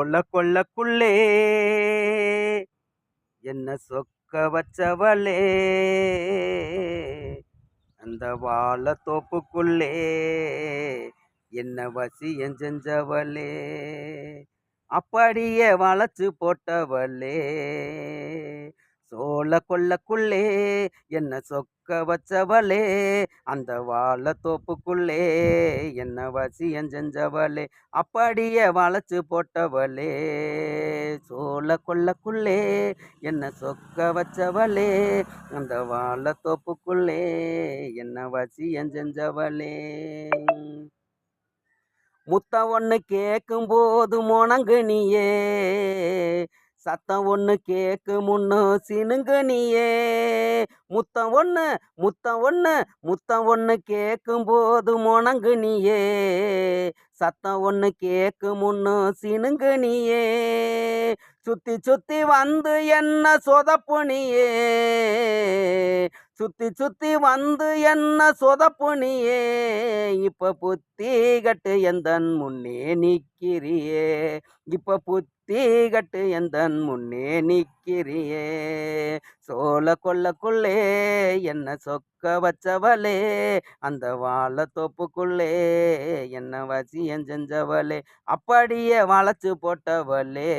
சோல கொள்ளக்குள்ளே என்ன சொக்க வச்சவளே, அந்த வாழ தோப்புக்குள்ளே என்ன வசியம் செஞ்சவளே, அப்படியே வளைச்சு போட்டவளே. சோல கொள்ளக்குள்ளே என்ன சொக்க வச்சவளே, அந்த வாழ தோப்புக்குள்ளே என்ன வசியம் செஞ்சவளே, அப்படியே வளைச்சு போட்டவளே. சோல கொள்ளக்குள்ளே என்ன சொக்க வச்சவளே, அந்த வாழ தோப்புக்குள்ளே என்ன வசியம் செஞ்சவளே. முத்தம் ஒண்ணு கேட்கும் போது முணங்குனியே, சத்தம் ஒண்ணு கேட்கும் முன்னு சினுங்குனியே. முத்தம் ஒண்ணு முத்தம் ஒண்ணு முத்தம் ஒண்ணு கேட்கும் போது முணங்குனியே, சத்தம் ஒண்ணு கேட்கும் முன்னு சினுங்குனியே. சுத்தி சுத்தி வந்து என்ன சொதப்புனியே, சுத்தி சுத்தி வந்து என்ன சொதப்புனியே. இப்ப புத்தி கட்டு எந்தன் முன்னே நிக்கிறியே, இப்ப புத்தி கட்டு எந்தன் முன்னே நிக்கிறியே. சோல கொள்ளக்குள்ளே என்ன சொக்க வச்சவளே, அந்த வாழ தோப்புக்குள்ளே என்ன வசியம் செஞ்சவளே, அப்படியே வளைச்சு போட்டவளே.